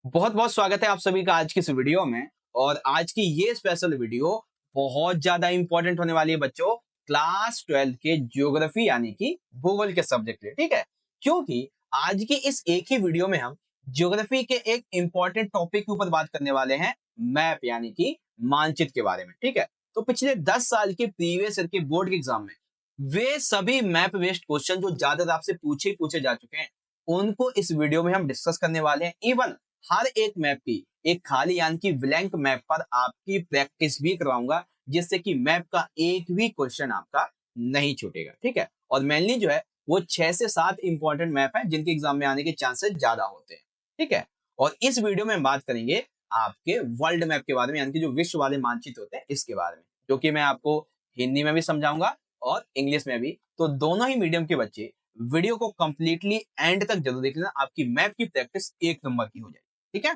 बहुत बहुत स्वागत है आप सभी का आज की इस वीडियो में। और आज की ये स्पेशल वीडियो बहुत ज्यादा इंपॉर्टेंट होने वाली है बच्चों, क्लास 12 के ज्योग्राफी यानी कि भूगोल के सब्जेक्ट लिए। ठीक है, क्योंकि आज की इस एक ही वीडियो में हम ज्योग्राफी के एक इंपॉर्टेंट टॉपिक के ऊपर बात करने वाले हैं, मैप यानी कि मानचित्र के बारे में। ठीक है, तो पिछले 10 साल के प्रीवियस ईयर के बोर्ड के एग्जाम में वे सभी मैप बेस्ड क्वेश्चन जो ज्यादातर आपसे पूछे जा चुके हैं, उनको इस वीडियो में हम डिस्कस करने वाले हैं। इवन हर एक मैप की एक खाली यानी कि ब्लैंक मैप पर आपकी प्रैक्टिस भी करवाऊंगा, जिससे कि मैप का एक भी क्वेश्चन आपका नहीं छूटेगा। ठीक है, और मेनली जो है वो 6 से 7 इंपॉर्टेंट मैप है जिनके एग्जाम में आने के चांसेस ज्यादा होते हैं। ठीक है, और इस वीडियो में हम बात करेंगे आपके वर्ल्ड मैप के बारे में, यानी कि जो विश्व वाले मानचित्र होते हैं इसके बारे में, जो कि मैं आपको हिंदी में भी समझाऊंगा और इंग्लिश में भी। तो दोनों ही मीडियम के बच्चे वीडियो को कंप्लीटली एंड तक जरूर देख लेना, आपकी मैप की प्रैक्टिस एक नंबर की हो जाएगी। ठीक है,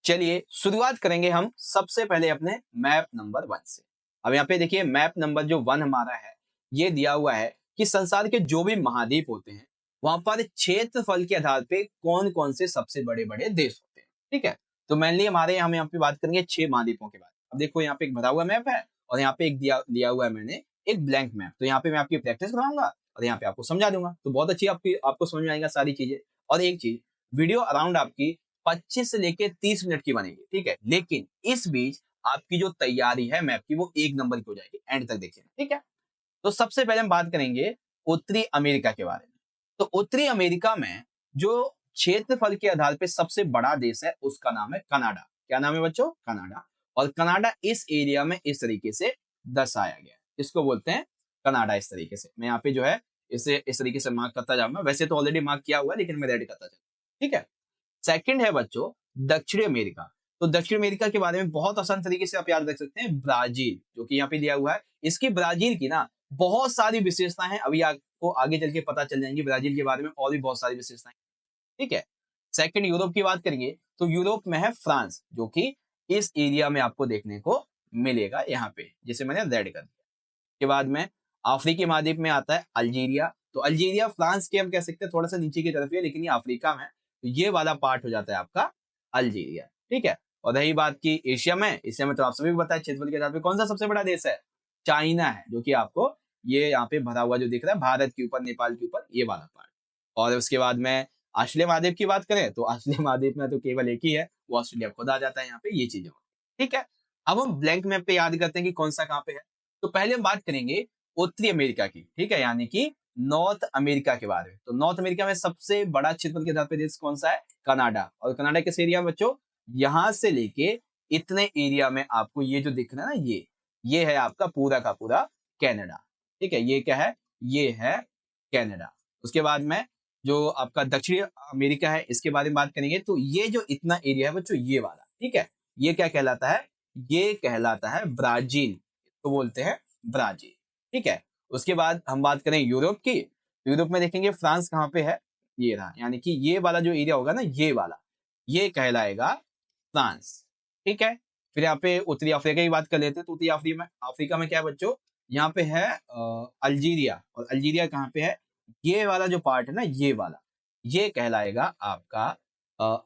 चलिए शुरुआत करेंगे हम सबसे पहले अपने मैप नंबर 1 से। अब यहाँ पे देखिए मैप नंबर जो 1 हमारा है, ये दिया हुआ है कि संसार के जो भी महाद्वीप होते हैं वहां पर क्षेत्रफल के आधार पे कौन कौन से सबसे बड़े बड़े देश होते हैं। ठीक है, तो मेनली हम यहाँ पे बात करेंगे 6 महाद्वीपों के बारे में। अब देखो यहाँ पे एक भरा हुआ मैप है और यहाँ पे एक दिया हुआ है मैंने एक ब्लैंक मैप। तो यहाँ पे मैं आपकी प्रैक्टिस कराऊंगा और यहाँ पे आपको समझा दूंगा, तो बहुत अच्छी आपको समझ में आएगा सारी चीजें। और एक चीज, वीडियो अराउंड आपकी 25 से लेके 30 मिनट की बनेगी। ठीक है, लेकिन इस बीच आपकी जो तैयारी है मैप की वो एक नंबर की हो जाएगी, एंड तक देखिए। ठीक है, तो सबसे पहले हम बात करेंगे उत्तरी अमेरिका के बारे में। तो उत्तरी अमेरिका में जो क्षेत्रफल के आधार पे सबसे बड़ा देश है उसका नाम है कनाडा। क्या नाम है बच्चों? कनाडा। और कनाडा इस एरिया में इस तरीके से दर्शाया गया है, इसको बोलते हैं कनाडा। इस तरीके से मैं यहाँ पे जो है इसे इस तरीके से मार्क करता जाऊंगा, वैसे तो ऑलरेडी मार्क किया हुआ है लेकिन मैं रेड करता जाऊंगा। ठीक है, सेकंड है बच्चों दक्षिण अमेरिका। तो दक्षिण अमेरिका के बारे में बहुत आसान तरीके से आप याद रख सकते हैं, ब्राजील, जो कि यहाँ पे दिया हुआ है। इसकी ब्राजील की ना बहुत सारी विशेषताएं हैं, अभी आपको आगे चल के पता चल जाएंगी ब्राजील के बारे में, और भी बहुत सारी विशेषताएं। ठीक है, सेकंड यूरोप की बात करेंगे तो यूरोप में है फ्रांस, जो कि इस एरिया में आपको देखने को मिलेगा यहाँ पे, जिसे मैंने रेड कर दिया। के बाद में अफ्रीकी महाद्वीप में आता है अल्जीरिया। तो अल्जीरिया फ्रांस के हम कह सकते हैं थोड़ा सा नीचे की तरफ है, लेकिन ये अफ्रीका में है, तो ये वाला पार्ट हो जाता है आपका अल्जीरिया। ठीक है, और रही बात की एशिया में, एशिया में तो आप सभी को पता है क्षेत्रफल के आधार पे कौन सा सबसे बड़ा देश है? चाइना है, जो कि आपको ये यहाँ पे भरा हुआ जो दिख रहा है भारत के ऊपर, नेपाल के ऊपर, ये वाला पार्ट। और उसके बाद में ऑस्ट्रेलिया महाद्वीप की बात करें तो ऑस्ट्रेलिया महाद्वीप में तो केवल एक ही है, वो ऑस्ट्रेलिया खुद आ जाता है यहाँ पे, ये चीजें होती हैं। ठीक है, अब हम ब्लैंक मैप पे याद करते हैं कि कौन सा कहाँ पे है। तो पहले हम बात करेंगे उत्तरी अमेरिका की। ठीक है, यानी कि नॉर्थ अमेरिका के बारे में। तो नॉर्थ अमेरिका में सबसे बड़ा क्षेत्रफल के आधार पे देश कौन सा है? कनाडा। और कनाडा किस एरिया में बच्चों? यहां से लेके इतने एरिया में आपको ये जो दिख रहा है ना, ये है आपका पूरा का पूरा कनाडा। ठीक है, ये क्या है? ये है कनाडा। उसके बाद में जो आपका दक्षिणी अमेरिका है इसके बारे में बात करेंगे तो ये जो इतना एरिया है बच्चों, ये वाला, ठीक है, ये क्या कहलाता है? ये कहलाता है ब्राजील, तो बोलते हैं ब्राजील। ठीक है, उसके बाद हम बात करें यूरोप की। तो यूरोप में देखेंगे फ्रांस कहाँ पे है, ये रहा, यानी कि ये वाला जो एरिया होगा ना, ये वाला, ये कहलाएगा फ्रांस। ठीक है, फिर यहाँ पे उत्तरी अफ्रीका की बात कर लेते हैं। तो उत्तरी अफ्रीका में क्या है बच्चों? यहाँ पे है अल्जीरिया। और अल्जीरिया कहाँ पे है? ये वाला जो पार्ट है ना, ये वाला, ये कहलाएगा आपका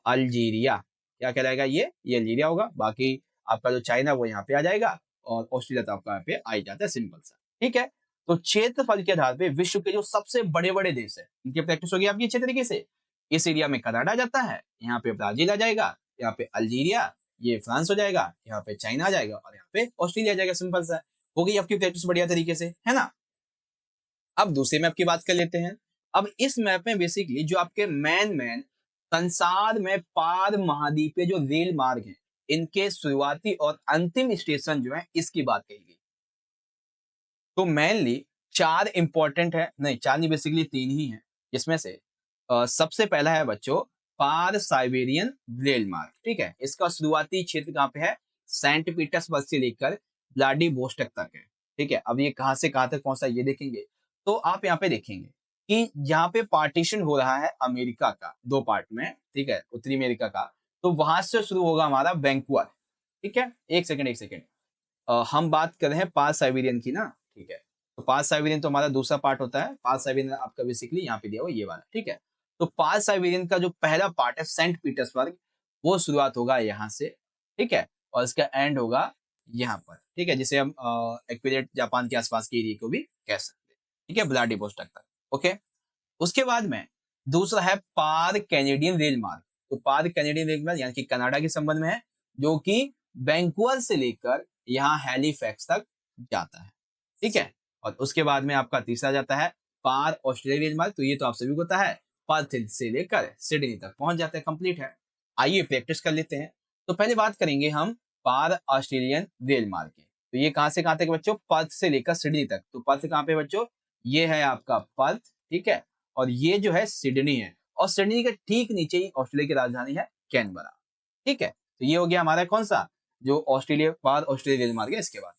अल्जीरिया। क्या कहलाएगा? ये अल्जीरिया होगा। बाकी आपका जो चाइना वो यहाँ पे आ जाएगा, और ऑस्ट्रेलिया तो आपका यहाँ पे आ ही जाता है, सिंपल सा। ठीक है, तो क्षेत्रफल के आधार पे विश्व के जो सबसे बड़े बड़े देश है इनकी प्रैक्टिस होगी आपकी अच्छे तरीके से। इस एरिया में कनाडा जाता है, यहाँ पे ब्राजील आ जाएगा, यहाँ पे अल्जीरिया, ये फ्रांस हो जाएगा, यहाँ पे चाइना आ जाएगा, और यहाँ पे ऑस्ट्रेलिया आ जाएगा। सिंपल सा हो गई आपकी प्रैक्टिस बढ़िया तरीके से, है ना। अब दूसरे मैप की बात कर लेते हैं। अब इस मैप में बेसिकली जो आपके मैन संसार में पार महाद्वीपीय जो रेल मार्ग है, इनके शुरुआती और अंतिम स्टेशन जो है इसकी बात कही गई। तो मेनली 4 इंपॉर्टेंट है, नहीं 4 नहीं, बेसिकली 3 ही है। इसमें से सबसे पहला है बच्चों पार साइबेरियन रेल मार्ग। ठीक है, इसका शुरुआती क्षेत्र कहाँ पे है? सेंट पीटर्सबर्ग से लेकर व्लादिवोस्टॉक तक है। ठीक है, अब ये कहाँ से कहाँ तक पहुंचा ये देखेंगे। तो आप यहाँ पे देखेंगे कि यहाँ पे पार्टीशन हो रहा है अमेरिका का 2 पार्ट में। ठीक है, उत्तरी अमेरिका का, तो वहां से शुरू होगा हमारा वैंकूवर। ठीक है, एक सेकेंड, हम बात कर रहे हैं पास साइबेरियन की ना। ठीक है, तो पास साइबेरियन तो हमारा दूसरा पार्ट होता है। पास साइबेरियन आपका बेसिकली यहाँ पे दिया हुआ ये वाला। ठीक है, तो पार्थ साइबेरियन का जो पहला पार्ट है सेंट पीटर्सबर्ग, वो शुरुआत होगा यहाँ से, ठीक है, और इसका एंड होगा यहाँ पर, ठीक है, जिसे हम एक्विलेट जापान के आसपास के एरिया को भी कह सकते हैं, ठीक है, व्लादिवोस्टॉक तक। ओके, उसके बाद में दूसरा है पार कैनेडियन रेल मार्ग। तो पार कैनेडियन रेल मार्ग यानी कि कनाडा के संबंध में है, जो कि वैंकूवर से लेकर यहाँ हैलिफैक्स तक जाता है, ठीक है। और उसके बाद में आपका तीसरा जाता है पार ऑस्ट्रेलिया रेल मार्ग। तो ये तो आप सभी को पता है, पर्थ से लेकर सिडनी तक पहुंच जाता है, कंप्लीट है। आइए प्रैक्टिस कर लेते हैं। तो पहले बात करेंगे हम पार ऑस्ट्रेलियन रेल मार्ग की। तो ये कहां से कहां तक बच्चों? पर्थ से लेकर सिडनी तक। तो पर्थ कहां पे बच्चों? ये है आपका पर्थ, ठीक है, और ये जो है सिडनी है, और सिडनी के ठीक नीचे ही ऑस्ट्रेलिया की राजधानी है कैनबरा, ठीक है। तो ये हो गया हमारा कौन सा, जो ऑस्ट्रेलिया पार ऑस्ट्रेलिया रेल मार्ग है, इसके बाद।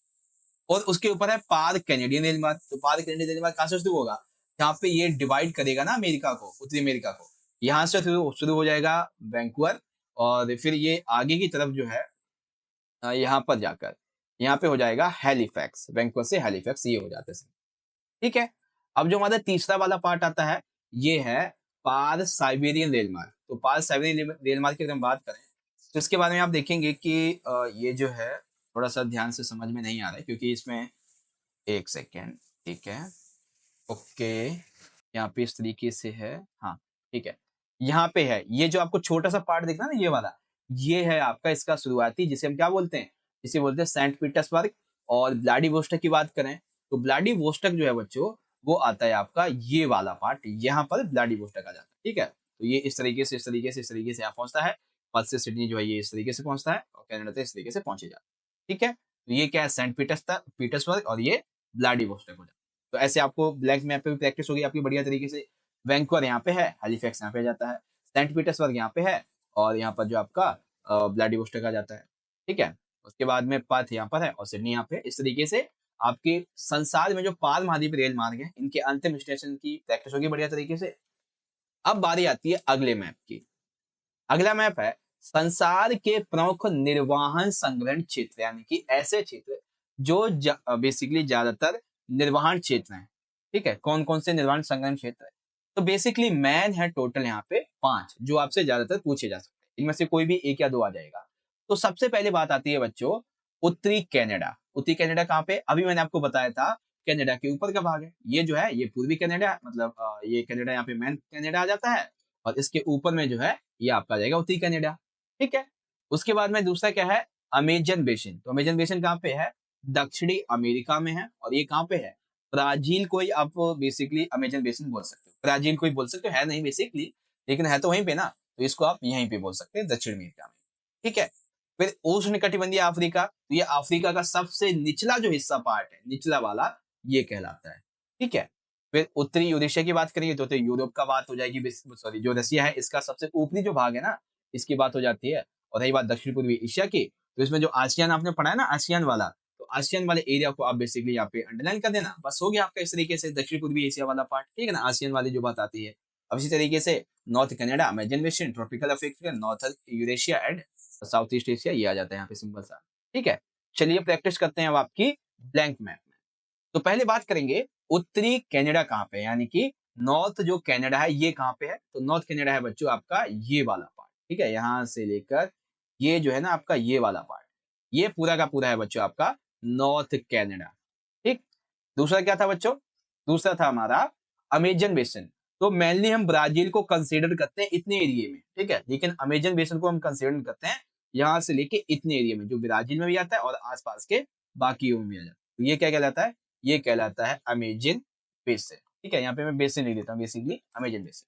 और उसके ऊपर है पार कैनेडियन रेल मार्ग। तो पार कैनेडियन रेल मार्ग कहां से शुरू होगा? जहाँ पे ये डिवाइड करेगा ना अमेरिका को, उत्तरी अमेरिका को, यहाँ से शुरू हो जाएगा वैंकूवर, और फिर ये आगे की तरफ जो है यहाँ पर जाकर यहाँ पे हो जाएगा हैलिफैक्स, वैंकूवर से हैलिफैक्स ये हो जाता है, ठीक है। अब जो हमारा तीसरा वाला पार्ट आता है, ये है पार साइबेरियन रेल मार्ग। तो पार साइबेरियन रेल मार्ग की अगर हम बात करें, तो इसके बारे में आप देखेंगे कि ये जो है थोड़ा सा ध्यान से समझ में नहीं आ रहा है, क्योंकि इसमें एक सेकेंड, ठीक है, ओके, यहाँ पे इस तरीके से है, हाँ, ठीक है, यहाँ पे है ये जो आपको छोटा सा पार्ट दिख रहा है ना, ये वाला, ये है आपका इसका शुरुआती, जिसे हम क्या बोलते हैं, इसे बोलते हैं सेंट पीटर्सबर्ग। और व्लादिवोस्टॉक की बात करें, तो व्लादिवोस्टॉक जो है बच्चों, वो आता है आपका ये वाला पार्ट, यहाँ पर व्लादिवोस्टॉक आ जाता है, ठीक है। तो ये इस तरीके से यहाँ पहुंचता है। पर्थ से सिडनी जो है ये इस तरीके से पहुंचता है, और कनाडा से इस तरीके से पहुंचे जाता है, ठीक है। तो ये क्या है, सेंट पीटर्सबर्ग, और ये व्लादिवोस्टॉक हो जाता है। तो ऐसे आपको ब्लैक मैप पे भी प्रैक्टिस होगी आपकी बढ़िया तरीके से। वैंकूवर यहाँ पे है, हैलिफैक्स यहाँ पे आ जाता है, सेंट पीटर्सबर्ग यहाँ पे है, और यहाँ पर जो आपका व्लादिवोस्टॉक आ जाता है, ठीक है। उसके बाद में पर्थ यहाँ पर है, और सिडनी यहाँ पे। इस तरीके से आपके संसार में जो पार महाद्वीप रेल मार्ग है, इनके अंतिम स्टेशन की प्रैक्टिस होगी बढ़िया तरीके से। अब बारी आती है अगले मैप की। अगला मैप है संसार के प्रमुख निर्वहन संग्रहण क्षेत्र, यानी कि ऐसे क्षेत्र जो बेसिकली ज्यादातर निर्वहन क्षेत्र हैं, ठीक है। कौन कौन से निर्वहन संग्रहण क्षेत्र है? तो बेसिकली मैन है टोटल यहाँ पे 5, जो आपसे ज्यादातर पूछे जा सकते हैं, इनमें से कोई भी एक या दो आ जाएगा। तो सबसे पहले बात आती है बच्चों उत्तरी कनाडा। उत्तरी कनाडा कहाँ पे? अभी मैंने आपको बताया था, कनाडा के ऊपर का भाग है। ये जो है ये पूर्वी कनाडा, मतलब ये कनाडा यहाँ पे मैन कनाडा आ जाता है, और इसके ऊपर में जो है ये आपका जाएगा उत्तरी कनाडा, ठीक है। उसके बाद में दूसरा क्या है, अमेजन बेसिन। तो अमेजन बेसिन कहाँ पे है? दक्षिणी अमेरिका में है, और ये कहाँ पे है? ब्राजील को ही आप बेसिकली अमेजन बेसिन बोल सकते हो, ब्राजील को ही बोल सकते हो, है नहीं बेसिकली, लेकिन है तो वहीं पे ना, तो इसको आप यहीं पे बोल सकते हैं, दक्षिण अमेरिका में, ठीक है। फिर उष्ण कटिबंधीय अफ्रीका, तो ये अफ्रीका का सबसे निचला जो हिस्सा पार्ट है, निचला वाला, ये कहलाता है, ठीक है। फिर उत्तरी यूरेशिया की बात करेंगे तो यूरोप का बात हो जाएगी, सॉरी जो रसिया है इसका सबसे ऊपरी जो भाग है ना, इसकी बात हो जाती है। और रही बात दक्षिण पूर्वी एशिया की, तो इसमें जो आसियान आपने पढ़ा है ना, आसियान वाला, तो आसियान वाले एरिया को आप बेसिकली यहाँ पे अंडरलाइन कर देना, बस हो गया आपका इस तरीके से दक्षिण पूर्वी एशिया वाला पार्ट, ठीक है ना, आसियान वाली जो बात आती है। अब इसी तरीके से north Canada, Amazon basin, tropical Africa, north Eurasia and south east Asia, ये आ जाता है यहाँ पे सिंपल सा, ठीक है। चलिए प्रैक्टिस करते हैं अब आपकी ब्लैंक मैप में। तो पहले बात करेंगे उत्तरी कनाडा कहाँ पे है, यानी कि नॉर्थ जो कनाडा है ये कहाँ पे है? तो नॉर्थ कनाडा है बच्चों आपका ये वाला पार्ट, ठीक है, यहाँ से लेकर ये जो है ना आपका ये वाला पार्ट, ये पूरा का पूरा है बच्चों आपका नॉर्थ कनाडा, ठीक। दूसरा क्या था बच्चों? दूसरा था हमारा अमेजन बेसिन। तो मेनली हम ब्राजील को कंसीडर करते हैं इतने एरिया में, ठीक है, लेकिन अमेजन बेसिन को हम कंसीडर करते हैं यहाँ से लेके इतने एरिया में, जो ब्राजील में भी आता है और आसपास के बाकी में भी आ जाता है। तो ये क्या कहलाता है? ये कहलाता है अमेजन बेसिन, ठीक है। यहाँ पे मैं बेसिन लिख देता हूँ, बेसिकली अमेजन बेसिन।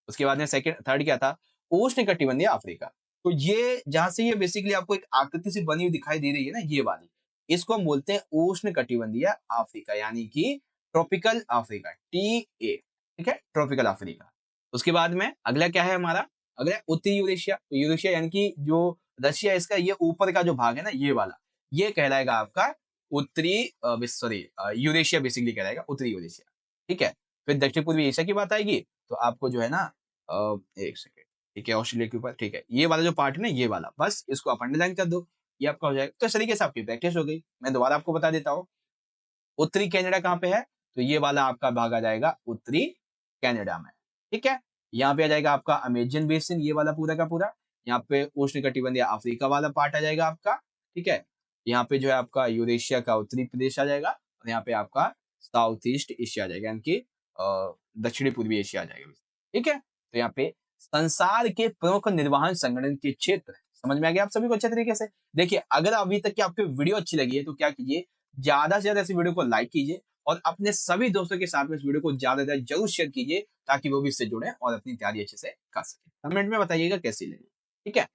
उसके बाद में सेकंड थर्ड क्या था? उष्ण कटिबंधीय अफ्रीका। तो ये जहां से ये बेसिकली आपको एक आकृति से बनी हुई दिखाई दे रही है ना, ये वाली, इसको हम बोलते हैं उष्ण कटिबंधीय अफ्रीका, यानी कि ट्रॉपिकल अफ्रीका, TA, ठीक है, ट्रॉपिकल अफ्रीका। उसके बाद में अगला क्या है हमारा? अगला उत्तरी यूरेशिया। तो यूरेशिया यानी कि जो रशिया, इसका ये ऊपर का जो भाग है ना, ये वाला, ये कहलाएगा आपका उत्तरी सॉरी यूरेशिया, बेसिकली कहलाएगा उत्तरी यूरेशिया, ठीक है। फिर दक्षिण पूर्वी एशिया की बात आएगी, तो आपको जो है ना एक सेकेंड, ठीक है, ऑस्ट्रेलिया के ऊपर, ठीक है, ये वाला जो पार्ट है ना, ये वाला, बस इसको आप अंडरलाइन कर दो, ये आपका हो जाएगा। तो इस तरीके से आपकी प्रैक्टिस हो गई। मैं दोबारा आपको बता देता हूँ, उत्तरी कनाडा कहाँ पे है? तो ये वाला आपका भाग आ जाएगा उत्तरी कनाडा में, ठीक है। यहाँ पे आ जाएगा आपका अमेजन बेसिन, ये वाला पूरा का पूरा। यहाँ पे उष्णकटिबंधीय अफ्रीका वाला पार्ट आ जाएगा आपका, ठीक है। यहाँ पे जो है आपका यूरेशिया का उत्तरी प्रदेश आ जाएगा, और यहाँ पे आपका साउथ ईस्ट एशिया आ जाएगा, यानी कि दक्षिणी पूर्वी एशिया आ जाएगा, ठीक है। तो यहाँ पे संसार के प्रमुख निर्वहन संगठन के क्षेत्र समझ में आ गया आप सभी को अच्छे तरीके से। देखिए, अगर अभी तक की आपको वीडियो अच्छी लगी है तो क्या कीजिए, ज्यादा से ज्यादा इस वीडियो को लाइक कीजिए, और अपने सभी दोस्तों के साथ में इस वीडियो को ज्यादा से ज्यादा जरूर शेयर कीजिए, ताकि वो भी इससे जुड़े और अपनी तैयारी अच्छे से कर सके। कमेंट में बताइएगा कैसी लगी, ठीक है।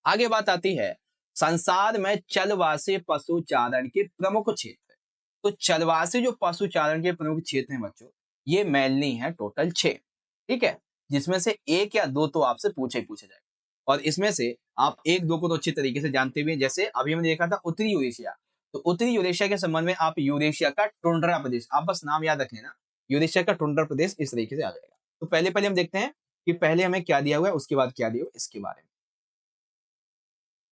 आगे बात आती है संसार में चलवासी पशुचारण के प्रमुख क्षेत्र। तो चलवासी जो पशुचारण के प्रमुख क्षेत्र हैं बच्चों, ये मेनली है टोटल 6, ठीक है। जिसमें से एक या दो तो आपसे पूछे ही पूछे जाएगा, और इसमें से आप एक दो को तो अच्छी तरीके से जानते हुए, जैसे अभी हमने देखा था उत्तरी यूरेशिया। तो उत्तरी यूरेशिया के संबंध में आप यूरेशिया का टुंड्रा प्रदेश, आप बस नाम याद रख लेना, यूरेशिया का टुंड्रा प्रदेश इस तरीके से आ जाएगा। तो पहले पहले हम देखते हैं कि पहले हमें क्या दिया हुआ है, उसके बाद क्या दिया हुआ है इसके बारे में।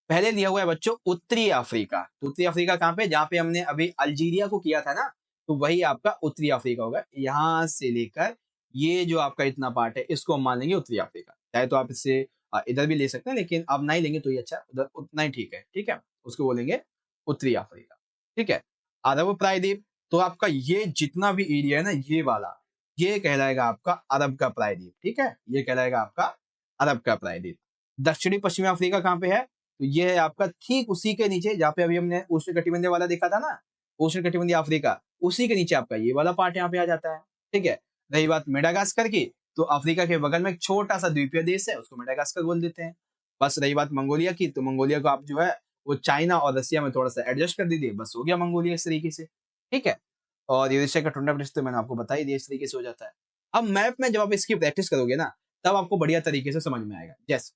पहले दिया हुआ है बच्चों उत्तरी अफ्रीका। तो उत्तरी अफ्रीका कहाँ पे, जहां पे हमने अभी अल्जीरिया को किया था ना, तो वही आपका उत्तरी अफ्रीका होगा। यहां से लेकर ये जो आपका इतना पार्ट है, इसको हम मान लेंगे उत्तरी अफ्रीका। चाहे तो आप इससे इधर भी ले सकते हैं, लेकिन आप नहीं लेंगे तो ये अच्छा, उधर उतना ही ठीक है, ठीक है। उसको बोलेंगे उत्तरी अफ्रीका, ठीक है। अरब प्रायद्वीप, तो आपका ये जितना भी एरिया है ना, ये वाला, ये कहलाएगा आपका अरब का प्रायद्वीप, ठीक है। ये कहलाएगा आपका अरब का प्रायद्वीप। दक्षिणी पश्चिमी अफ्रीका कहाँ पे है, तो ये है आपका ठीक उसी के नीचे, जहाँ पे अभी हमने उष्णकटिबंधीय वाला देखा था ना, उष्णकटिबंधीय अफ्रीका, उसी के नीचे आपका ये वाला पार्ट यहाँ पे आ जाता है, ठीक है। रही बात मेडागास्कर की, तो अफ्रीका के बगल में एक छोटा सा द्वीपीय देश है, उसको मेडागास्कर बोल देते हैं। बस रही बात मंगोलिया की, तो मंगोलिया को आप जो है वो चाइना और रसिया में थोड़ा सा एडजस्ट कर दीजिए, बस हो गया मंगोलिया इस तरीके से, ठीक है। और यूरेशिया का टुंड्रा प्रदेश तो मैंने आपको बता ही दिया, इस तरीके से हो जाता है। अब मैप में जब आप इसकी प्रैक्टिस करोगे ना, तब आपको बढ़िया तरीके से समझ में आएगा। जैसे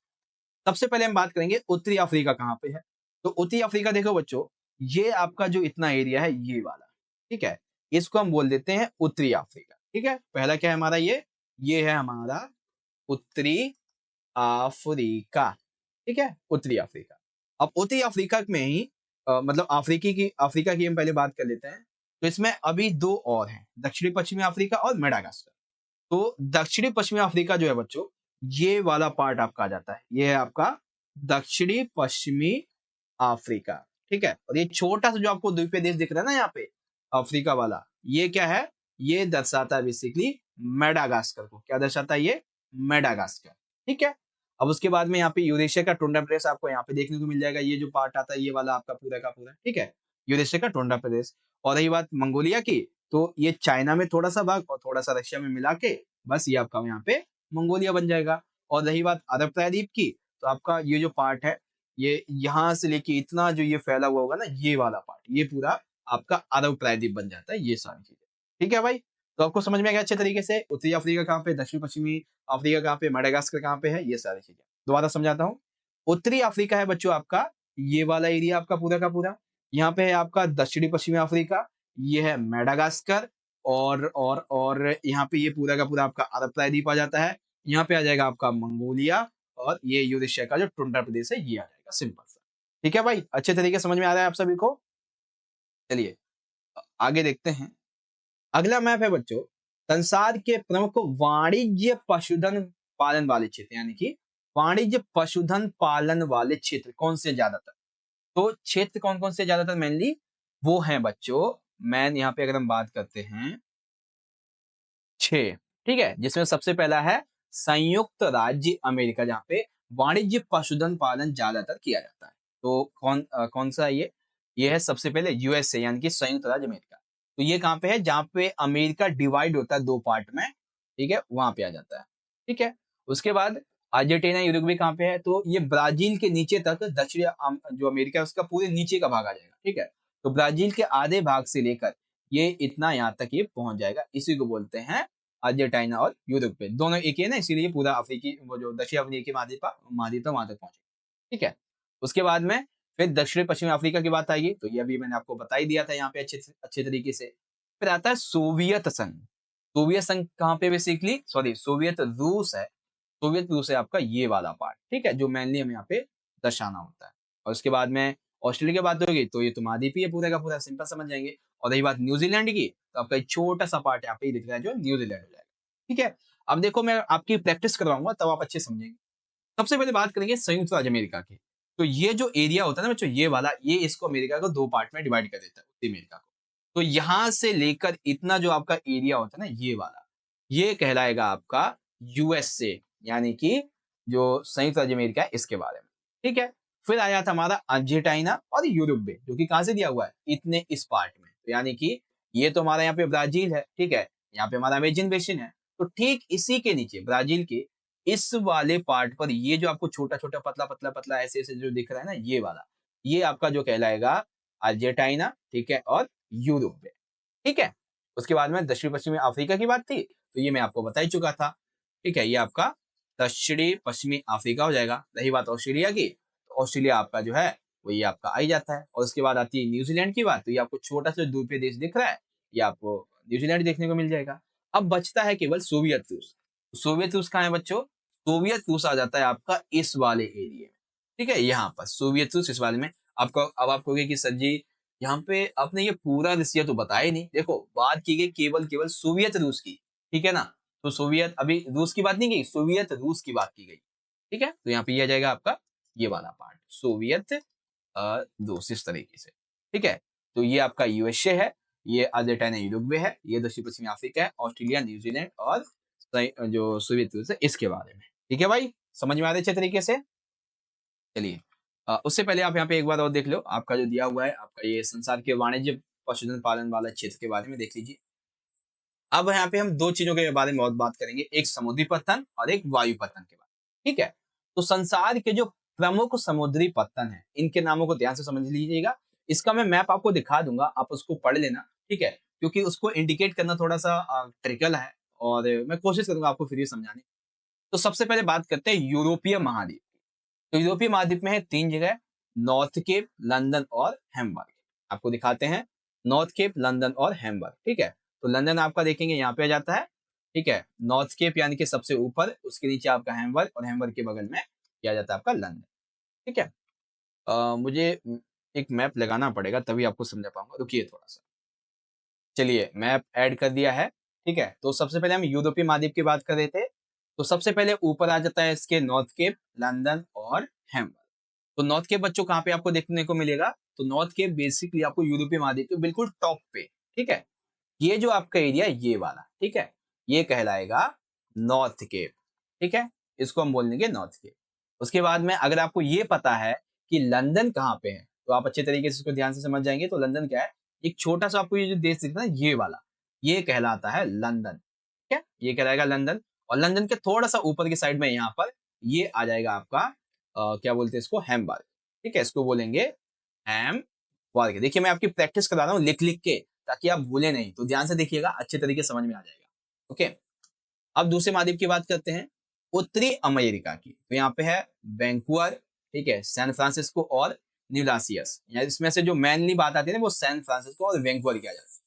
सबसे पहले हम बात करेंगे उत्तरी अफ्रीका कहाँ पे है। तो उत्तरी अफ्रीका देखो बच्चों, ये आपका जो इतना एरिया है ये वाला, ठीक है। इसको हम बोल देते हैं उत्तरी अफ्रीका, ठीक है। पहला क्या है हमारा, ये है हमारा उत्तरी अफ्रीका, ठीक है, उत्तरी अफ्रीका। अब उत्तरी अफ्रीका में ही मतलब अफ्रीका की हम पहले बात कर लेते हैं। तो इसमें अभी दो और हैं, दक्षिणी पश्चिमी अफ्रीका और मेडागास्कर। तो दक्षिणी पश्चिमी अफ्रीका जो है बच्चों, ये वाला पार्ट आपका आ जाता है, ये है आपका दक्षिणी पश्चिमी अफ्रीका, ठीक है। और ये छोटा सा जो आपको द्वीपीय देश दिख रहा है ना यहाँ पे, अफ्रीका वाला, ये क्या है, ये दर्शाता है बेसिकली मेडागास्कर को। क्या दर्शाता है ये, मेडागास्कर, ठीक है। अब उसके बाद में यहाँ पे यूरेशिया का टुंड्रा प्रदेश आपको यहाँ पे देखने को मिल जाएगा, ये जो पार्ट आता है ये वाला आपका पूरा का पूरा, ठीक है, यूरेशिया का टुंड्रा प्रदेश। और रही बात मंगोलिया की, तो ये चाइना में थोड़ा सा भाग और थोड़ा सा रशिया में मिला के बस ये आपका यहाँ पे मंगोलिया बन जाएगा। और रही बात अरब प्रायद्वीप की, तो आपका ये जो पार्ट है, ये यहाँ से लेके इतना जो ये फैला हुआ होगा ना, ये वाला पार्ट, ये पूरा आपका अरब प्रायद्वीप बन जाता है, ये सारी चीजें, ठीक है भाई। तो आपको समझ में आ गया अच्छे तरीके से, उत्तरी अफ्रीका कहाँ पे, दक्षिण पश्चिमी अफ्रीका कहाँ पे, मेडागास्कर कहाँ पे है, ये सारी चीजें दोबारा समझाता हूँ। उत्तरी अफ्रीका है बच्चों आपका, ये वाला एरिया आपका पूरा का पूरा। यहाँ पे है आपका दक्षिणी पश्चिमी अफ्रीका, ये है मेडागास्कर, और यहाँ पे ये पूरा का पूरा आपका अरब प्रायद्वीप आ जाता है। यहाँ पे आ जाएगा आपका मंगोलिया, और ये यूरेशिया का जो टुंड्रा प्रदेश है ये आ जाएगा, सिंपल सा, ठीक है भाई। अच्छे तरीके से समझ में आ रहा है आप सभी को। चलिए आगे देखते हैं। अगला मैप है बच्चों संसार के प्रमुख वाणिज्य पशुधन पालन वाले क्षेत्र, यानी कि वाणिज्य पशुधन पालन वाले क्षेत्र कौन से ज्यादातर। तो क्षेत्र कौन कौन से ज्यादातर मेनली वो हैं बच्चों, मैन यहाँ पे अगर हम बात करते हैं 6, ठीक है। जिसमें सबसे पहला है संयुक्त राज्य अमेरिका, जहाँ पे वाणिज्य पशुधन पालन ज्यादातर किया जाता है। तो कौन सा है ये है सबसे पहले यूएसए, यानी कि संयुक्त राज्य अमेरिका। तो ये कहाँ पे है, जहाँ पे अमेरिका डिवाइड होता है दो पार्ट में, ठीक है, वहां पे आ जाता है, ठीक है। उसके बाद अर्जेंटीना यूरुग्वे कहाँ पे है, तो ये ब्राजील के नीचे तक दक्षिणी जो अमेरिका है उसका पूरे नीचे का भाग आ जाएगा, ठीक है। तो ब्राजील के आधे भाग से लेकर ये इतना यहाँ तक ये पहुंच जाएगा, इसी को बोलते हैं अर्जेंटीना और यूरोप पे, दोनों एक ही है ना, इसीलिए पूरा अफ्रीकी वो जो दक्षिण अफ्रीकी महाद्वीप वहां तक पहुंचे, ठीक है। उसके बाद में फिर दक्षिण पश्चिमी अफ्रीका की बात आएगी, तो ये अभी मैंने आपको बता ही दिया था यहाँ पे अच्छे तरीके से। फिर आता है सोवियत संघ। सोवियत संघ कहाँ पे बेसिकली, सॉरी सोवियत रूस है, सोवियत रूस है आपका ये वाला पार्ट, ठीक है, जो मेनली हमें यहाँ पे दर्शाना होता है। और उसके बाद में ऑस्ट्रेलिया की बात होगी, तो ये तो महाद्वीप ही है पूरा का पूरा, सिंपल समझ जाएंगे। और रही बात न्यूजीलैंड की, तो आपका एक छोटा सा पार्ट यहाँ पे दिख रहा है जो न्यूजीलैंड हो जाएगा, ठीक है। अब देखो मैं आपकी प्रैक्टिस करवाऊंगा तब आप अच्छे समझेंगे। सबसे पहले बात करेंगे संयुक्त राज्य अमेरिका की। तो ये जो एरिया होता है ना बच्चों, ये वाला, ये इसको अमेरिका को 2 पार्ट में डिवाइड कर देता है, उत्तरी अमेरिका को। तो यहाँ से लेकर इतना जो आपका एरिया होता है ना, ये वाला, ये कहलाएगा आपका यूएसए, यानी कि जो संयुक्त राज्य अमेरिका है इसके बारे में। ठीक है? फिर आया था हमारा अर्जेंटीना और यूरुग्वे, जो कि कहाँ से दिया हुआ है? इतने इस पार्ट में। तो यानी कि ये तो हमारा यहाँ पे ब्राजील है, ठीक है? यहाँ पे हमारा अमेज़न बेसिन है। तो ठीक इसी के नीचे ब्राजील के इस वाले पार्ट पर ये जो आपको छोटा-छोटा, पतला-पतला ऐसे-ऐसे जो दिख रहा है ना, ये वाला, ये आपका जो कहलाएगा अर्जेंटीना, ठीक है? और यूरुग्वे, ठीक है? उसके बाद में दक्षिण-पश्चिमी अफ्रीका की बात थी, तो ये मैं आपको बता ही चुका था, ठीक है? ये आपका दक्षिणी-पश्चिमी अफ्रीका हो जाएगा। रही बात ऑस्ट्रेलिया की, तो ऑस्ट्रेलिया आपका जो है, वो ये आपका आ ही जाता है। और उसके बाद आती है न्यूजीलैंड की बात, तो ये आपको छोटा-सा द्वीपीय देश दिख रहा है, ये आपको न्यूजीलैंड देखने को मिल जाएगा। अब बचता है केवल सोवियत रूस। सोवियत रूस कहाँ है बच्चों? सोवियत रूस आ जाता है आपका इस वाले एरिया में, ठीक है? यहाँ पर सोवियत रूस इस वाले में। आपको अब आप कहोगे कि सर जी, यहाँ पे आपने ये पूरा रसिया तो बताया ही नहीं। देखो, बात की गई केवल सोवियत रूस की, ठीक है ना? तो सोवियत, अभी रूस की बात नहीं की, सोवियत रूस की बात की गई, ठीक है? तो यहाँ पे ये आ जाएगा आपका ये वाला पार्ट, सोवियत रूस, इस तरीके से, ठीक है? तो ये आपका यूएसए है, ये अर्जेंटीना यूरुग्वे है, ये दक्षिण पश्चिमी अफ्रीका है, ऑस्ट्रेलिया, न्यूजीलैंड और जो सोवियत रूस है इसके बारे में। ठीक है भाई? समझ में आ रहा है अच्छे तरीके से? चलिए, उससे पहले आप यहाँ पे एक बार और देख लो, आपका जो दिया हुआ है, आपका ये संसार के वाणिज्य पशुधन पालन वाला क्षेत्र के बारे में देख लीजिए। अब यहाँ पे हम 2 चीज़ों के बारे में और बात करेंगे, एक समुद्री पत्तन और एक वायु पत्तन के बारे में, ठीक है? तो संसार के जो प्रमुख समुद्री पत्तन हैं, इनके नामों को ध्यान से समझ लीजिएगा। इसका मैं मैप आपको दिखा दूँगा, आप उसको पढ़ लेना, ठीक है? क्योंकि उसको इंडिकेट करना थोड़ा-सा ट्रिकल है और मैं कोशिश करूँगा आपको फिर भी समझाने की। तो सबसे पहले बात करते हैं यूरोपीय महाद्वीप। तो यूरोपीय महाद्वीप में है 3 जगह, नॉर्थ केप, लंदन और हैम्बर्ग। आपको दिखाते हैं, नॉर्थ केप, लंदन और हैम्बर्ग, ठीक है? तो लंदन आपका देखेंगे यहाँ पे आ जाता है, ठीक है? नॉर्थ केप यानी कि सबसे ऊपर, उसके नीचे आपका हैम्बर्ग और हैम्बर्ग के बगल में ये आ जाता है आपका लंदन, ठीक है? मुझे एक मैप लगाना पड़ेगा तभी आपको समझा पाऊँगा, रुकिए थोड़ा-सा। चलिए, मैप ऐड कर दिया है, ठीक है? तो सबसे पहले हम यूरोपीय महाद्वीप की बात कर रहे थे। तो सबसे पहले ऊपर आ जाता है इसके नॉर्थ केप, लंदन और हैम्बर्ग। तो नॉर्थ केप बच्चों कहाँ पे आपको देखने को मिलेगा? तो नॉर्थ केप बेसिकली आपको यूरोपीय महाद्वीप के बिल्कुल टॉप पे, ठीक है? ये जो आपका एरिया है ये वाला, ठीक है? ये कहलाएगा नॉर्थ केप, ठीक है? इसको हम बोल देंगे नॉर्थ केप। उसके बाद में अगर आपको ये पता है कि लंदन कहाँ पे है, तो आप अच्छे तरीके से इसको ध्यान से समझ जाएंगे। तो लंदन क्या है? एक छोटा-सा आपको ये जो देश दिख रहा है ये वाला, ये कहलाता है लंदन, ठीक है? ये कहलाएगा लंदन। और लंदन के थोड़ा-सा ऊपर की साइड में यहाँ पर ये आ जाएगा आपका क्या बोलते हैं इसको? हैम्बर्ग, ठीक है? इसको बोलेंगे हैम्बर्ग। देखिए मैं आपकी प्रैक्टिस करा रहा हूँ लिख-लिख के, ताकि आप भूले नहीं। तो ध्यान से देखिएगा, अच्छे तरीके से समझ में आ जाएगा। ओके, अब दूसरे महाद्वीप की बात करते हैं, उत्तरी अमेरिका की। तो यहाँ पे है वैंकूवर, ठीक है, सैन फ्रांसिस्को और न्यूलासियस। यार इसमें से जो मेनली बात आती है ना, वो सैन फ्रांसिस्को और वैंकूवर की आ जाती है।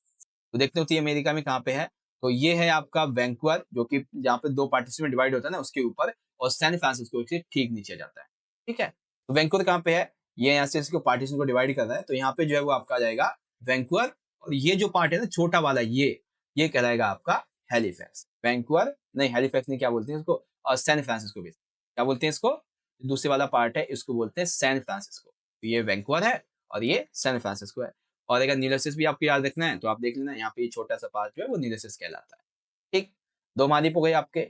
तो देखते हैं उत्तरी अमेरिका में कहाँ पे है। तो ये है आपका वैंकूवर, जो कि जहाँ पे 2 पार्टीशन में डिवाइड होता है ना, उसके ऊपर, और सैन फ्रांसिस्को के ठीक नीचे आ जाता है, ठीक है? तो वैंकूवर कहाँ पे है? ये यहाँ से इसको पार्टीशन को डिवाइड कर रहा है, तो यहाँ पे जो है वो आपका आ जाएगा वैंकूवर। और ये जो पार्ट है ना छोटा वाला, ये कहलाएगा आपका हैलिफैक्स। वैंकूवर नहीं, हैलिफैक्स नहीं, क्या बोलते हैं इसको? सैन फ्रांसिस्को भी क्या बोलते हैं इसको? दूसरे वाला पार्ट है, इसको बोलते हैं सैन फ्रांसिस्को। तो ये वैंकूवर है और ये सैन फ्रांसिस्को है। और अगर न्यूलिसिस भी आपको याद रखना है तो आप देख लेना, यहाँ पे ये छोटा सा पार्ट जो है वो न्यूलिसिस कहलाता है। ठीक, 2 महाद्वीप हो गए आपके।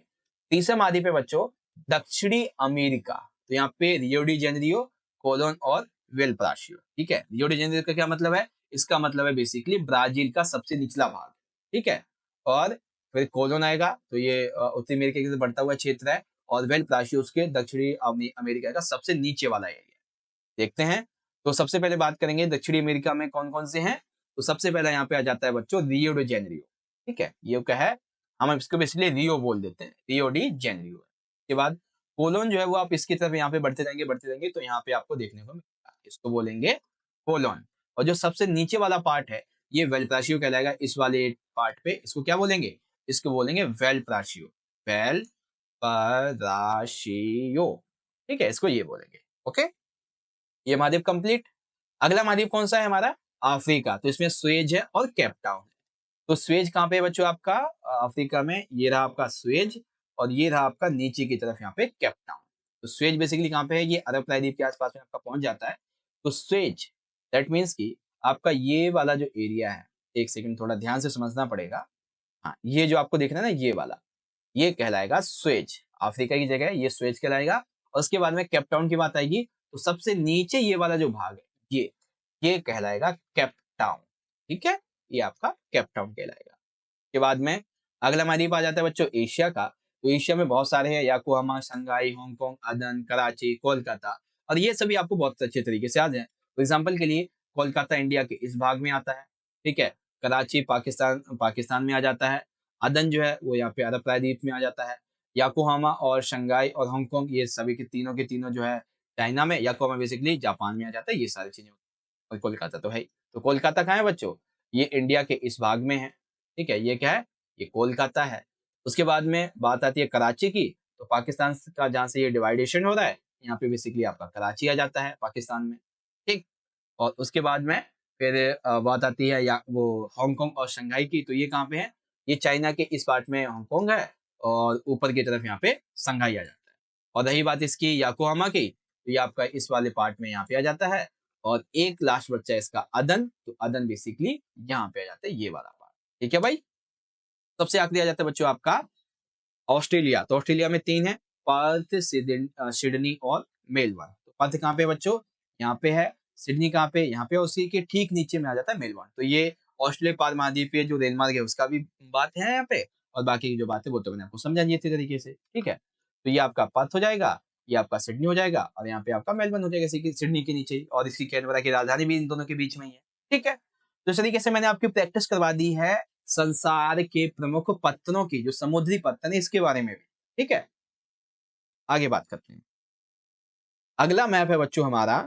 तीसरा महाद्वीप है बच्चों दक्षिणी अमेरिका। तो यहाँ पे रियो डी जेनेरियो, कोलोन और वेलप्रासियो, ठीक है? रियो डी जेनेरियो का क्या मतलब है? इसका मतलब है बेसिकली ब्राजील का सबसे निचला भाग, ठीक है? और फिर कोलोन आएगा, तो ये उत्तरी अमेरिका से बढ़ता हुआ क्षेत्र है। और वेलप्रासियो उसके दक्षिणी अमेरिका का सबसे नीचे वाला एरिया। देखते हैं। तो सबसे पहले बात करेंगे दक्षिणी अमेरिका में कौन-कौन से हैं। तो सबसे पहला यहाँ पे आ जाता है बच्चों रियो डी जेनेरियो, ठीक है? ये क्या है? हम इसको बेसिकली रियो बोल देते हैं, रियो डी जेनेरियो। के बाद कोलोन जो है वो आप इसकी तरफ यहाँ पे बढ़ते रहेंगे तो यहाँ पे आपको देखने को मिलेगा, इसको बोलेंगे कोलोन। और जो सबसे नीचे वाला पार्ट है ये वेलप्रासियो कहलाएगा। इस वाले पार्ट पे इसको क्या बोलेंगे? इसको बोलेंगे वेलप्रासियो, वेलपरासियो, ठीक है? इसको ये बोलेंगे। ओके, ये महाद्वीप कंप्लीट। अगला महाद्वीप कौन सा है हमारा? अफ्रीका। तो इसमें स्वेज है और केप टाउन है। तो स्वेज कहाँ पे है बच्चों आपका? अफ्रीका में ये रहा आपका स्वेज। और ये रहा आपका नीचे की तरफ यहाँ पे केप टाउन। तो स्वेज बेसिकली कहाँ पे है, ये अरब प्रायद्वीप के आसपास में आपका पहुंच जाता है। तो स्वेज दैट मीन्स कि आपका ये वाला जो एरिया है, एक सेकंड थोड़ा ध्यान से समझना पड़ेगा। हाँ, ये जो आपको दिख रहा है ना ये वाला, ये कहलाएगा स्वेज, अफ्रीका की जगह है ये स्वेज कहलाएगा। और उसके बाद में केप टाउन की बात आएगी तो सबसे नीचे ये वाला जो भाग है ये कहलाएगा केप टाउन। ठीक है, ये आपका केप टाउन कहलाएगा। के बाद में अगला हमारी आ जाता है बच्चों एशिया का। तो एशिया में बहुत सारे हैं, याकोहामा, शंघाई, हांगकांग, अदन, कराची, कोलकाता, और ये सभी आपको बहुत अच्छे तरीके से याद है। तो एग्जाम्पल के लिए कोलकाता इंडिया के इस भाग में आता है, ठीक है। कराची पाकिस्तान पाकिस्तान में आ जाता है। अदन जो है वो यहाँ पे अरब प्रायद्वीप में आ जाता है। याकोहामा और शंघाई और हांगकांग ये सभी के तीनों जो है चाइना में, याकोहामा बेसिकली जापान में आ जाता है, ये सारी चीजें। और कोलकाता तो है ही। तो कोलकाता कहाँ है बच्चों, ये इंडिया के इस भाग में है, ठीक है। ये क्या है, ये कोलकाता है। उसके बाद में बात आती है कराची की। तो पाकिस्तान का जहां से ये डिवाइडेशन हो रहा है, यहाँ पे बेसिकली आपका कराची आ जाता है पाकिस्तान में, ठीक। और उसके बाद में फिर बात आती है या वो हांगकांग और शंघाई की। तो ये कहाँ पे है, ये चाइना के इस पार्ट में हांगकांग है, और ऊपर की तरफ यहाँ पे शंघाई आ जाता है। और रही बात इसकी याकोहामा की, तो ये आपका इस वाले पार्ट में यहाँ पे आ जाता है। और एक लास्ट बच्चा है इसका अदन, तो अदन बेसिकली यहाँ पे आ जाता है, ये वाला पार्ट। ठीक है भाई। सबसे आखिरी आ जाता है बच्चों आपका ऑस्ट्रेलिया। तो ऑस्ट्रेलिया में 3 है, पर्थ, सिडनी और मेलबर्न। तो पर्थ कहाँ पे है बच्चों, यहाँ पे है। सिडनी कहाँ पे, यहाँ पे। उसी के ठीक नीचे में आ जाता है मेलबर्न। तो ये ऑस्ट्रेलिया पार महाद्वीपीय जो रेल मार्ग है उसका भी बात है यहाँ पे। और बाकी की जो बात है वो तो मैंने आपको समझा दिए थे तरीके से, ठीक है। तो ये आपका पर्थ हो जाएगा, ये आपका सिडनी हो जाएगा, और यहाँ पे आपका मेलबर्न हो जाएगा सिडनी के नीचे ही। और इसकी कैनबरा की राजधानी भी इन दोनों के बीच में ही है, ठीक है। तो इस तरीके से मैंने आपकी प्रैक्टिस करवा दी है संसार के प्रमुख पत्तनों की, जो समुद्री पत्तन है इसके बारे में भी, ठीक है। आगे बात करते हैं। अगला मैप है बच्चों हमारा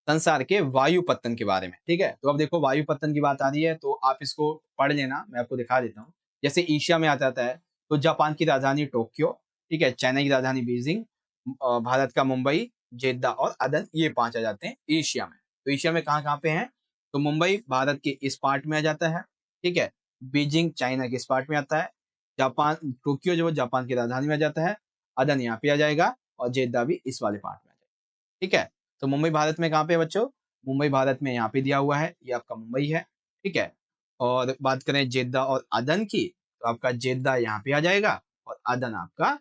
संसार के वायु पत्तन के बारे में, ठीक है। तो अब देखो वायु पत्तन की बात आ रही है तो आप इसको पढ़ लेना, मैं आपको दिखा देता हूँ। जैसे एशिया में आ जाता है तो जापान की राजधानी टोक्यो, ठीक है। चाइना की राजधानी बीजिंग, भारत का मुंबई, जेद्दा और अदन, ये 5 आ जाते हैं एशिया में। तो एशिया में कहाँ कहाँ पे हैं, तो मुंबई भारत के इस पार्ट में आ जाता है, ठीक है। बीजिंग चाइना के इस पार्ट में आता है। जापान टोक्यो जो जापान की राजधानी में आ जाता है। अदन यहाँ पे आ जाएगा, और जेद्दा भी इस वाले पार्ट में आ जाएगा, ठीक है। तो मुंबई भारत में कहाँ पे है बच्चों, मुंबई भारत में यहाँ पे दिया हुआ है, ये आपका मुंबई है, ठीक है। और बात करें जेद्दा और अदन की, तो आपका जेद्दा यहाँ पे आ जाएगा, और अदन आपका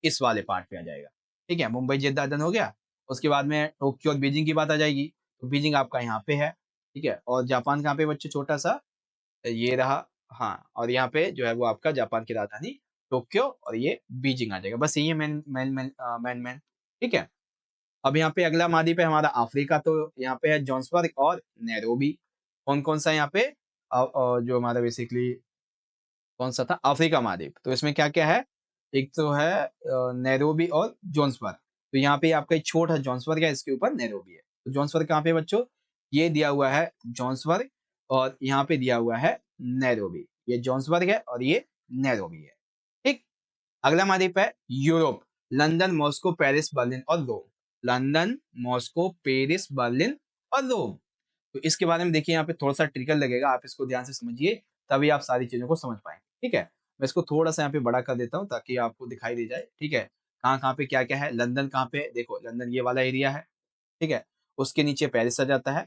इस वाले पार्ट पे आ जाएगा, ठीक है। मुंबई जेद्दा अदन हो गया। उसके बाद में टोक्यो और बीजिंग की बात आ जाएगी। तो बीजिंग आपका यहाँ पे है, ठीक है। और जापान कहाँ पे बच्चे, छोटा सा ये रहा। हाँ, और यहाँ पे जो है वो आपका जापान की राजधानी टोक्यो, और ये बीजिंग आ जाएगा। बस यही है main main main main main, ठीक है। अब यहाँ पे अगला महाद्वीप है हमारा अफ्रीका। तो यहाँ पे है जोहान्सबर्ग और नैरोबी। कौन कौन सा यहाँ पे जो हमारा बेसिकली कौन सा था, अफ्रीका महाद्वीप। तो इसमें क्या क्या है, एक तो है नैरोबी और जोहान्सबर्ग। तो यहाँ पे आपका एक छोटा जोहान्सबर्ग है, इसके ऊपर नैरोबी है। तो जोहान्सबर्ग कहाँ पे है बच्चों, ये दिया हुआ है जोहान्सबर्ग, और यहाँ पे दिया हुआ है नैरोबी। ये जोहान्सबर्ग है और ये नैरोबी है, ठीक। अगला महाद्वीप है Europe. London, Moscow, Paris, Berlin और रोम। लंदन, मॉस्को, पेरिस, बर्लिन और रोम। तो इसके बारे में देखिए, यहाँ पे थोड़ा सा ट्रिकल लगेगा, आप इसको ध्यान से समझिए, तभी आप सारी चीजों को समझ पाएंगे, ठीक है। मैं इसको थोड़ा सा यहाँ पे बड़ा कर देता हूँ ताकि आपको दिखाई दे जाए, ठीक है। कहाँ कहाँ पे क्या क्या है, लंदन कहाँ पे, देखो लंदन ये वाला एरिया है, ठीक है। उसके नीचे पेरिस आ जाता है।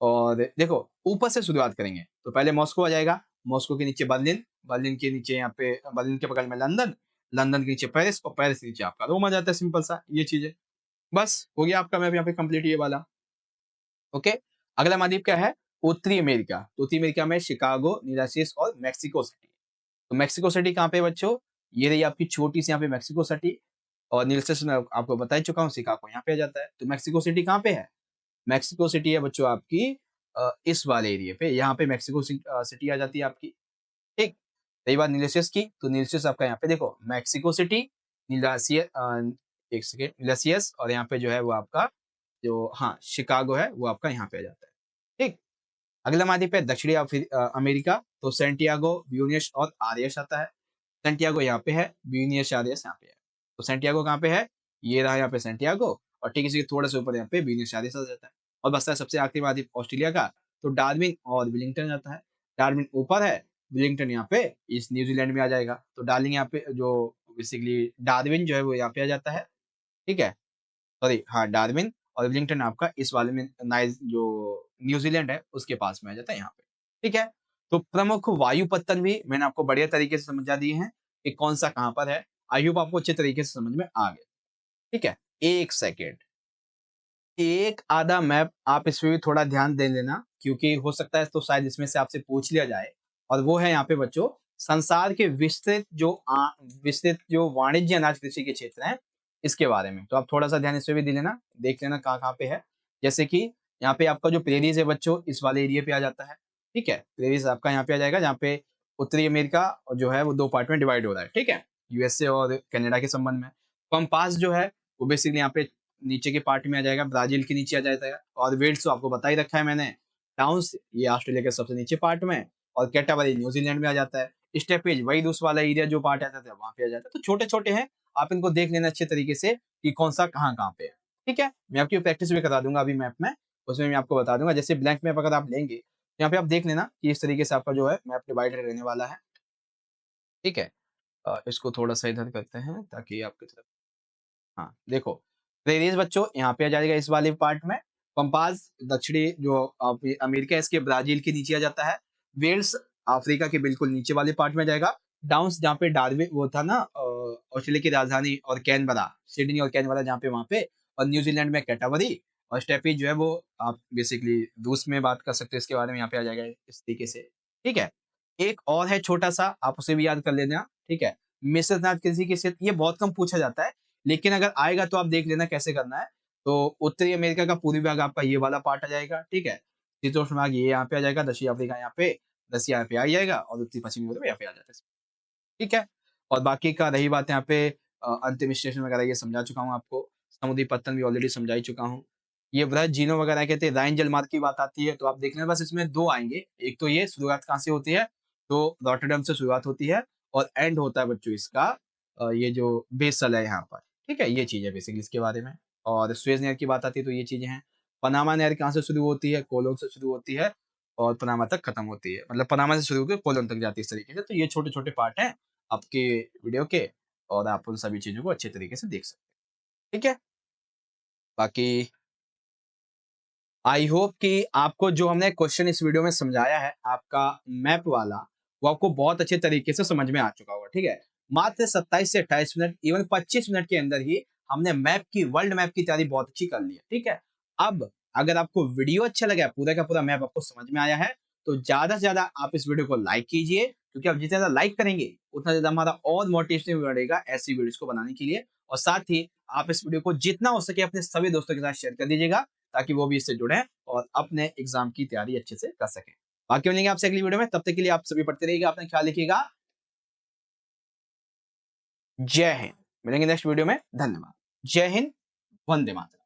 और देखो ऊपर से शुरुआत करेंगे तो पहले मॉस्को आ जाएगा, मॉस्को के नीचे बर्लिन, बर्लिन के नीचे यहाँ पे, बर्लिन के बगल में लंदन, लंदन के नीचे पेरिस, और पेरिस के नीचे आपका रोम आ जाता है। सिंपल सा ये चीजें, बस हो गया आपका मैप यहाँ पे कंप्लीट ये वाला, ओके। अगला महाद्वीप क्या है, उत्तरी अमेरिका। तो उत्तरी अमेरिका में शिकागो, न्यूरासिस और मेक्सिको सिटी। तो मेक्सिको सिटी कहाँ पे है बच्चों, ये रही आपकी छोटी सी यहाँ पे मेक्सिको सिटी। और न्यूरासिस में आपको बता ही चुका हूँ, शिकागो यहाँ पे आ जाता है। तो मेक्सिको सिटी कहाँ पे है, मेक्सिको सिटी है बच्चों आपकी इस वाले एरिया पे, यहाँ पे मेक्सिको सिटी आ जाती है आपकी, ठीक। रही बात न्यूरासिस की, तो न्यूरासिस आपका यहाँ पे देखो मेक्सिको सिटी, न्यूरासियस, एक सेकेंड, न्यूरासियस, और यहाँ पे जो है वो आपका जो हाँ शिकागो है वो आपका यहाँ पे आ जाता है, ठीक। अगला महाद्वीप है दक्षिणी अमेरिका। तो सेंटियागो, ब्यूनियस और आरियस आता है। सेंटियागो यहाँ पे है, ब्यूनियस आरियस यहाँ पे है। तो सेंटियागो कहाँ पे है, ये रहा यहाँ पे सेंटियागो, और ठीक इसी के थोड़े से ऊपर यहाँ पे ब्यूनियस आरियस आ जाता है। और बचता है सबसे आखिरी महाद्वीप ऑस्ट्रेलिया का। तो डार्विन और विलिंगटन आता है। डार्विन ऊपर है, विलिंगटन यहाँ पे इस न्यूजीलैंड में आ जाएगा। तो डार्लिंग यहाँ पे जो बेसिकली डार्विन जो है वो यहाँ पे आ जाता है, ठीक है। सॉरी, हाँ, डार्विन और वेलिंगटन आपका इस वाले में नाइज जो न्यूजीलैंड है उसके पास में आ जाता है यहाँ पे, ठीक है। तो प्रमुख वायु पत्तन भी मैंने आपको बढ़िया तरीके से समझा दिए हैं कि कौन सा कहाँ पर है। आई होप आपको अच्छे तरीके से समझ में आ गया, ठीक है। एक सेकेंड, एक आधा मैप आप इसमें भी थोड़ा ध्यान दे लेना, क्योंकि हो सकता है तो शायद इसमें से आपसे पूछ लिया जाए। और वो है यहाँ पे बच्चों, संसार के विस्तृत जो वाणिज्य अनाज कृषि के क्षेत्र हैं इसके बारे में। तो आप थोड़ा सा ध्यान इसमें भी दे लेना, देख लेना कहाँ कहाँ पे है। जैसे कि यहाँ पे आपका जो प्रेरीज है बच्चों, इस वाले एरिया पे आ जाता है, ठीक है। प्रेरीज आपका यहाँ पे आ जाएगा, जहाँ पे उत्तरी अमेरिका जो है वो दो पार्ट में डिवाइड हो रहा है, ठीक है, यूएसए और कनाडा के संबंध में। पंपास जो है वो बेसिकली यहाँ पे नीचे के पार्ट में आ जाएगा, ब्राजील के नीचे आ जाता है। और वेल्स तो आपको बता ही रखा है मैंने, टाउन्स ये ऑस्ट्रेलिया के सबसे नीचे पार्ट में, और कैटाबरी न्यूजीलैंड में आ जाता है। स्टेपेज वही दूसरा वाला एरिया जो पार्ट आता था वहां पे आ जाता है। तो छोटे छोटे हैं, आप इनको देख लेना अच्छे तरीके से कि कौन सा कहाँ कहाँ पे है, ठीक है। मैं आपकी प्रैक्टिस भी करा दूंगा अभी मैप में, उसमें मैं आपको बता दूंगा। जैसे ब्लैंक मैप अगर आप लेंगे, यहाँ पे आप देख लेना कि इस तरीके से आपका जो है मैप डिवाइडेड रहने वाला है, ठीक है। इसको थोड़ा सा इधर करते हैं ताकि आपकी तरफ, हाँ, देखो, प्रेरीज बच्चों यहाँ पे आ जाएगा इस वाले पार्ट में। पंपास दक्षिणी जो अमेरिका है इसके ब्राजील के नीचे आ जाता है। वेल्स अफ्रीका के बिल्कुल नीचे वाले पार्ट में जाएगा। डाउन्स जहाँ पे डार्विन वो था ना, ऑस्ट्रेलिया की राजधानी, और कैनबरा, सिडनी और कैनबरा जहाँ पे वहां पे, और न्यूजीलैंड में कैटाबरी, और स्टेपी जो है वो आप बेसिकली रूस में बात कर सकते हो इसके बारे में, यहाँ पे आ जाएगा इस तरीके से, ठीक है। एक और है छोटा सा, आप उसे भी याद कर लेना, ठीक है। मिश्रनाथ किसी के क्षेत्र, ये बहुत कम पूछा जाता है, लेकिन अगर आएगा तो आप देख लेना कैसे करना है। तो उत्तरी अमेरिका का पूर्वी भाग आपका ये वाला पार्ट आ जाएगा, ठीक है। शीतोष्ण भाग ये यहाँ पे आ जाएगा, दक्षिण अफ्रीका यहाँ पे, रसिया यहाँ पे आ जाएगा, और उत्तरी पश्चिमी यूरोप यहाँ पे आ जाता है, ठीक है। और बाकी का रही बात यहाँ पे अंतिम स्टेशन वगैरह ये समझा चुका हूँ आपको, समुद्री पत्तन भी ऑलरेडी समझा ही चुका हूँ। ये वृहद झीलों वगैरह कहते हैं, राइन जलमार्ग की बात आती है तो आप देख लें, बस इसमें दो आएंगे। एक तो ये शुरुआत कहाँ से होती है, तो रॉटरडैम से शुरुआत होती है, और एंड होता है बच्चों इसका ये जो बेसल है यहाँ पर, ठीक है। ये चीज है बेसिकली इसके बारे में। और सुएज नहर की बात आती है तो ये चीजें हैं। पनामा नहर कहाँ से शुरू होती है, कोलोन से शुरू होती है, और पनामा तक खत्म होती है, मतलब पनामा से शुरू होकर कोलोन तक जाती है इस तरीके से। तो ये छोटे छोटे पार्ट हैं आपके वीडियो के, और आप उन सभी चीजों को अच्छे तरीके से देख सकते हैं, ठीक है। बाकी आई होप कि आपको जो हमने क्वेश्चन इस वीडियो में समझाया है आपका मैप वाला, वो आपको बहुत अच्छे तरीके से समझ में आ चुका होगा, ठीक है। मात्र 27 से 28 मिनट, इवन 25 मिनट के अंदर ही हमने मैप की, वर्ल्ड मैप की तैयारी बहुत अच्छी कर ली है, ठीक है। अब अगर आपको वीडियो अच्छा लगा, पूरा का पूरा मैप आपको समझ में आया है, तो ज्यादा से ज्यादा आप इस वीडियो को लाइक कीजिए, क्योंकि आप जितना ज्यादा लाइक करेंगे उतना ज्यादा हमारा और मोटिवेशन बढ़ेगा ऐसी वीडियोस को बनाने के लिए। और साथ ही आप इस वीडियो को जितना हो सके अपने सभी दोस्तों के साथ शेयर कर दीजिएगा, ताकि वो भी इससे जुड़े और अपने एग्जाम की तैयारी अच्छे से कर सकें। बाकी मिलेंगे आपसे अगली वीडियो में, तब तक के लिए आप सभी पढ़ते रहिएगा, अपना ख्याल रखिएगा। जय हिंद। मिलेंगे नेक्स्ट वीडियो में, धन्यवाद। जय हिंद, वंदे मातरम।